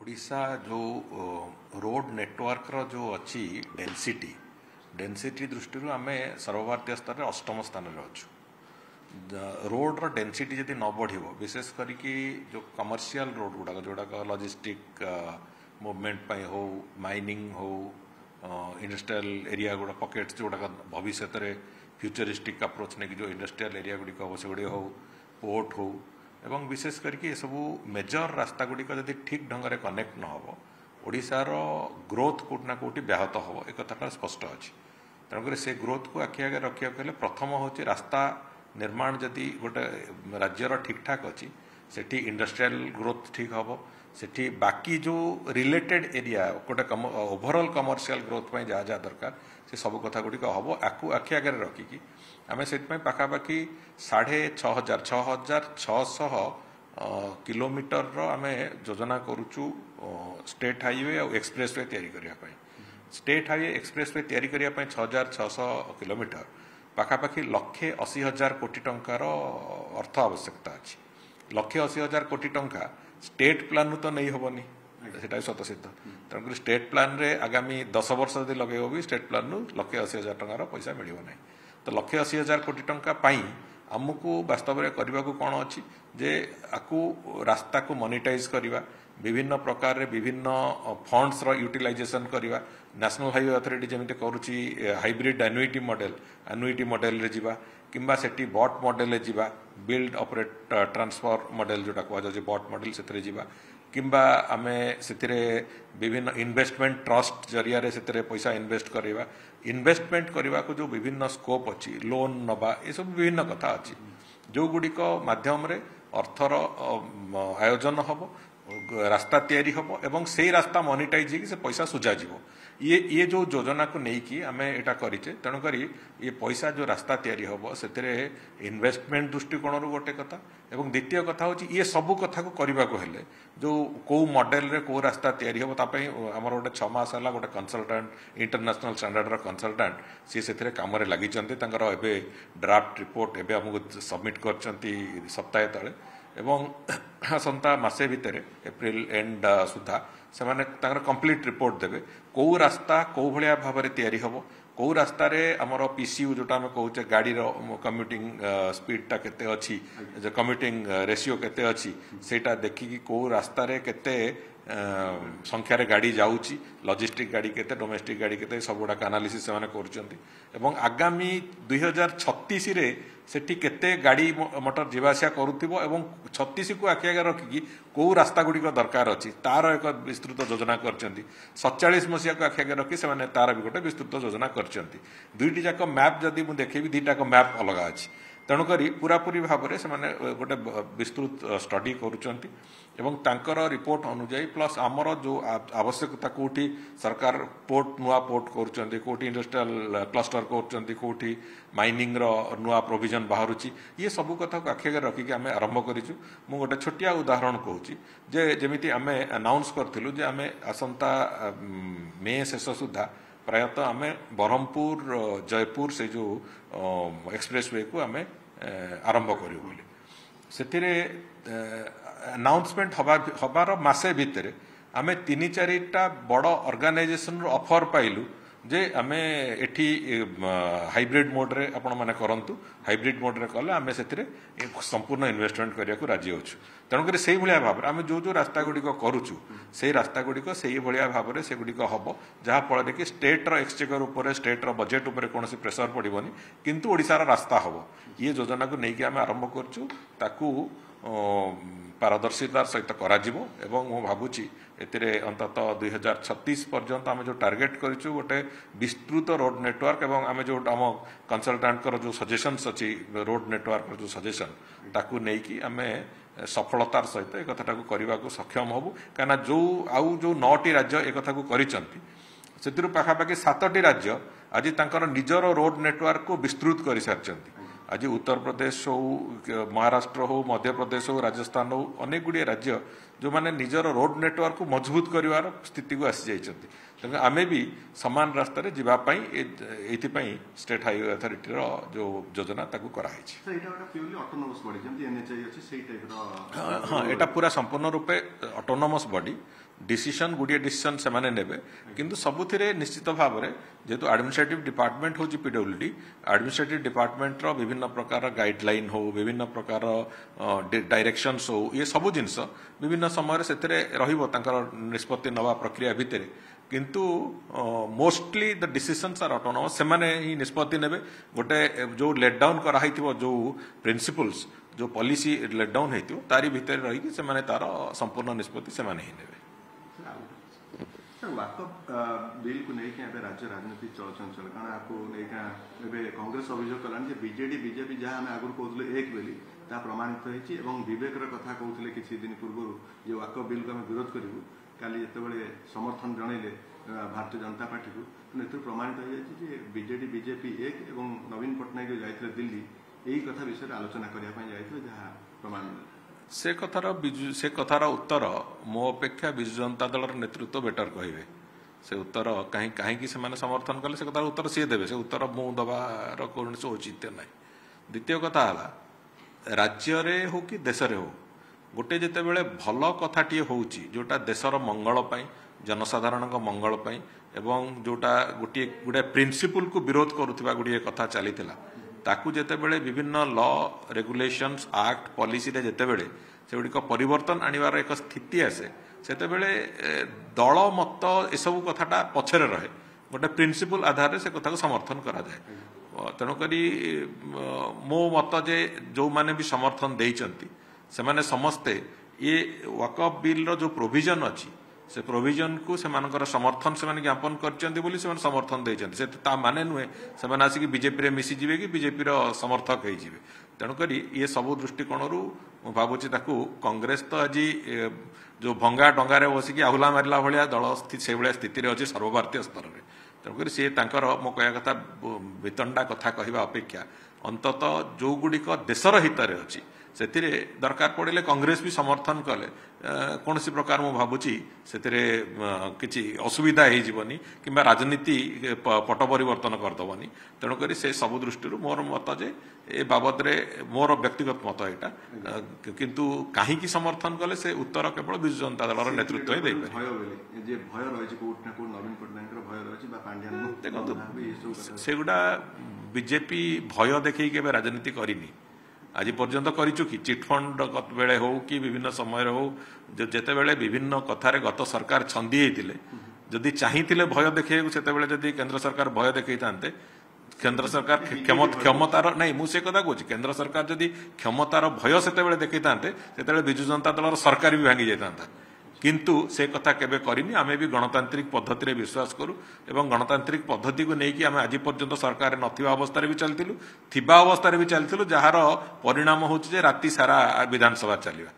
ओडिशा जो road network रो जो अच्छी डेनसीटी दृष्टि आम सर्वभारतीय स्तर में अष्टम स्थान में अच्छु रोड रो डेनसीटी जदि न बढ़ विशेष करके जो कमर्शियल रोड गुड़ाक जोड़ाक लॉजिस्टिक मूवमेंट हो माइनिंग हो इंडस्ट्रियल एरिया गुड़ा पॉकेट्स जोड़ाक भविष्य में फ्यूचरिस्टिक अप्रोच नहीं जो इंडस्ट्रियल एरिया गुड़िक हो से हो पोर्ट हो एवं विशेष करके ये सब मेजर रास्ता गुड़िक जब ठीक ढंग से कनेक्ट न हो ओडिशार ग्रोथ कोटना कोटी ब्याहत हो एक कथा स्पष्ट अच्छी तेणुक से ग्रोथ को आखि आगे रखा प्रथम हूँ रास्ता निर्माण जदि गोटे राज्यर ठीक ठाक अच्छी सेठी इंडस्ट्रियल ग्रोथ ठीक हम सेठी बाकी जो रिलेटेड एरिया गोटे ओभरऑल कमर्शियल ग्रोथ में जहाँ जहाँ दरकार से सब कथा गुड़िक हम आपको आखि आगे रखिकी आम से पाखापाखि 6,500 किलोमीटर आम योजना करुचु स्टेट हाईवे और एक्सप्रेस वे तैयारी करने स्टेट हाईवे एक्सप्रेस वे तैयारी करने 6,600 किलोमीटर पाखापाखि 1,80,000 कोटी टंकार अर्थ आवश्यकता अच्छी 1,80,000 कोटी टंका स्टेट प्लान तो नहीं हेनी से सत सिद्ध तेणुक स्टेट प्लान रे आगामी 10 वर्ष जब लगे भी स्टेट प्लान 1,80,000 टंकार पैसा मिल ना तो 1,80,000 कोटी टंका आमको वास्तव में करने को कौन अच्छी जे आपको रास्ता को मोनिटाइज करवा विभिन्न प्रकार रे विभिन्न फंड्स रो यूटिलाइजेशन करवा नेशनल हाईवे अथॉरिटी जमी करुच्ची हाइब्रिड एनुइटी मॉडल रे जीवा किंबा सेठी बॉट मॉडल रे जीवा बिल्ड ऑपरेट ट्रांसफर मॉडल जोटा कह बॉट मॉडल से जीवा किंबा आमे से विभिन्न इन्वेस्टमेंट ट्रस्ट जरिया रे से पैसा इन्वेस्ट करवा इन्वेस्टमेंट करने को जो विभिन्न स्कोप अच्छी लोन नवा ये सब विभिन्न कथा अच्छी जो गुड़िक माध्यम रे अर्थर आयोजन हम रास्ता तैयारी हम एवं से रास्ता मोनिटाइज से पैसा सुझा ये जो योजना को लेकिन आम यहाँ करें तेणुक ये पैसा जो रास्ता तैयारी हम से इन्वेस्टमेंट दृष्टिकोण गोटे कथा एवं द्वितीय कथा हूँ ये सबू कथा को करने को हेले जो कौ मॉडल रे कौ रास्ता तैयारी हम आमर गोटे 6 मास है गोटे कंसल्टेंट इंटरनेशनल स्टैंडर्ड कंसल्टेंट सी से कम लगी ड्राफ्ट रिपोर्ट एवं आमको सबमिट कर सप्ताह तले एवं आसंता मासे भितर एप्रिल एंड सुधा से कंप्लीट रिपोर्ट देवे कौ रास्ता कौ भाया भाव में तैयारी हम कौ रास्ता रे आमर पीसीयू जोटा आम कहचे गाड़ी कम्यूटिंग स्पीडटा केते अच्छी कम्यूटिंग रेशियो केते अच्छी सेटा देखिकी कौ रास्ता रे केते संख्यार गाड़ी जाऊँगी लॉजिस्टिक गाड़ी केते डोमेस्टिक गाड़ी केते सब गुड़ाक एनालिसिस से एवं आगामी 2036 रे सेठी केते गाड़ी मोटर जीवासिया करुथिबो एवं 36 को आखि आगे रखिकी कौ रास्ता गुड़िक दरकार अच्छी तार एक विस्तृत योजना करछंती 47 मसीहा को आखि आगे रखी से तार भी गोटे विस्तृत योजना करछंती दुईटी जाक मैप जदि मु देखेबी दुईटाक मैप अलग अच्छी तेणुक पूरापूरी भाव में से गोटे विस्तृत स्टडी करुँच एवं तांकर रिपोर्ट अनुजाई प्लस आमर जो आवश्यकता कोठी सरकार पोर्ट नुआ पोर्ट करुँच कोठी इंडस्ट्रियल क्लस्टर करुँच माइनिंग रो नुआ प्रोविजन बाहरुची ये सब कथा को आखि आगे रखिक आम आरंभ करूँ मु गोटे छोटिया उदाहरण कहूँ जे जमीती आम अनाउंस करूँ जे आम आसंता मे शेष सुधा प्रायतः आम ब्रह्मपुर जयपुर से जो एक्सप्रेस वे को आम आरंभ करूँ से अनाउंसमेंट हबार मासे भितर आम 3-4टा बड़ ऑर्गेनाइजेशन ऑफर पाइलु जे आमे एठी हाइब्रिड मोड रे आपण माने करंतु हाइब्रिड मोड रे कले आमे सेतिरे संपूर्ण इन्वेस्टमेंट करिया को राजी होछु तेणुक से भलिया भाव आमे जो रास्ता गुड़िक करुचु से रास्ता गुड़िक से भलिया भाव से गुड़िक हम जहाँ फल कि स्टेट रो एक्सचेकर उपर स्टेट रो बजेट उपर कौन प्रेसर पड़ोनी किंतु ओडिशार रास्ता हम ये योजना को लेकिन आम आरंभ करूँ ताकू पारदर्शितार सहित करा भावुची अंततः 2036 पर्यंत आम जो टार्गेट करूँ गोटे विस्तृत रोड नेटवर्क एवं आम जो आम कंसल्टेंट जो सजेशन्स अच्छी रोड नेटवर्क जो सजेशन ताकू नहीं आम सफलतार सहित एक कथा करने को सक्षम हबू कहीं जो आउ जो 9टी राज्य एक कथा कर पाखापाखि 7टी राज्य आज तांकर निजर रोड नेटवर्क को विस्तृत कर सारी आज उत्तर प्रदेश हो महाराष्ट्र हो मध्य प्रदेश हो राजस्थान हो अनेक गुड़िए राज्य जो माने निजर रोड नेटवर्क को मजबूत कर स्थिति को आसी जाइछन्ति तेणु आमे भी समान रास्ता रे जीवापाई एथिपाई स्टेट हाईवे अथॉरिटी रो जो योजना ताकू कराइछि हाँ एटा पूरा संपूर्ण रूपे ऑटोनोमस बॉडी डिसीजन गुड़िए डिसीजन से माने नेबे किंतु सबुथिरे निश्चित भाव में जेहेतु एडमिनिस्ट्रेटिव डिपार्टमेंट होची पीडब्ल्यूडी एडमिनिस्ट्रेटिव डिपार्टमेंट रो विभिन्न प्रकार गाइडलाइन हो विभिन्न प्रकार डायरेक्शंस हो ये सब जिनस विभिन्न समय से रहिबो तांकर निष्पत्ति नवा प्रक्रिया भितर किंतु mostly the decisions are autonomous से माने ही निष्पत्ति नेबे गोटे जो लेट डाउन करा हिथिबो जो प्रिंसिपल्स जो पॉलिसी लेट डाउन हेतिबो तारी भितर रही कि से माने तार संपूर्ण निष्पत्ति से माने ही नेबे वाकफ बिल को लेकिन राज्य राजनीति चलचंचल कारण आपको लेकिन कांग्रेस अभियोग कलानी बीजेडी बीजेपी जहाँ आम आगुरी कहते एक बोली ता प्रमाणित होती विवेकर कथा कहते किसी दिन पूर्व जो वाकफ बिल को आम विरोध करूँ काली जिते समर्थन जनइले भारतीय जनता पार्टी को प्रमाणित हो जाए बीजेडी बीजेपी एक और नवीन पट्टनायक जाते दिल्ली यही कथा विषय आलोचना करने जाते जहाँ प्रमाण से कथार उत्तर मो अपेक्षा विजु जनता दल नेतृत्व बेटर कहे से उत्तर कहीं समर्थन कले से कथार उत्तर सी देवे से उत्तर मु दबार कौन औचित्य ना द्वितीय कथा है राज्य हो कि देश हो गोटे जिते बड़े भल कथाटे होटा देशर मंगल जनसाधारण मंगल एवं जोटा गोटे गोटे प्रिंसिपल को विरोध करुवा गुड़िए कथा चली ताकू जिते बड़े विभिन्न लॉ रेगुलेशंस एक्ट पॉलिसी रे जिते बड़े से गुड़िक परिवर्तन आनिबार एक स्थिति आसे सेते बड़े दल मत एसबू कथाटा पछरे रहे गोटे प्रिंसिपल आधार से कथा को समर्थन करा जाए तेणुकरी मो मत जे जो माने भी समर्थन देइचंती से माने समस्ते ये वकफ बिल रो जो प्रोविजन अच्छी से प्रोविजन को से मानकर समर्थन से ज्ञापन कर समर्थन देइचंती से ता माने नुहे से आसिक बीजेपी रे मिसी जिवे कि बीजेपी रो समर्थक हो जिवे तेणुकरी ये सब दृष्टिकोण भावुची कांग्रेस तो आज जो भंगा डंगारे बसिकी आहुला मारिला भाया दल से भाया स्थिति अच्छी सर्वभारतीय स्तर में तेणुक सी मो कह कथा वितंडा कथा कहवा अपेक्षा अंततः जो गुड़िक देशर हितर अच्छी से दरकार पड़े कांग्रेस भी समर्थन कले कौन सी प्रकार मु भावुची से किसी असुविधा होनी कि राजनीति पट परिवर्तन करदेवनी तेणुक से सब दृष्टि मोर मत जे ए बाबद रे मोर व्यक्तिगत मत यहाँ किंतु कहीं समर्थन कले से उत्तर केवल विजु जनता दल नेतृत्व ही देखो से गुड़ा बीजेपी भय देखी के राजनीति करनी आज पर्यंत करिचु कि चिटफंड बेले हो कि विभिन्न समय हो जेते बेले विभिन्न कथार गत सरकार छंदी होते जदि चाहिए भय देखा से केंद्र सरकार भय देखई थांते केंद्र सरकार क्षमतार नहीं मुझे कथा कहूँ केंद्र सरकार जदि क्षमतार भय से देखई थांते से विजु जनता दल सरकार भी भांगी जाता किंतु से कथा केबे करिनी आमे भी गणतांत्रिक पद्धति रे विश्वास करू एवं गणतांत्रिक पद्धति को लेकिन आमे आज पर्यंत सरकार नथिबा अवस्था भी चलतिलु थिबा अवस्था भी चलतिलु जहार परिणाम होची जे राति सारा विधानसभा चलिबा।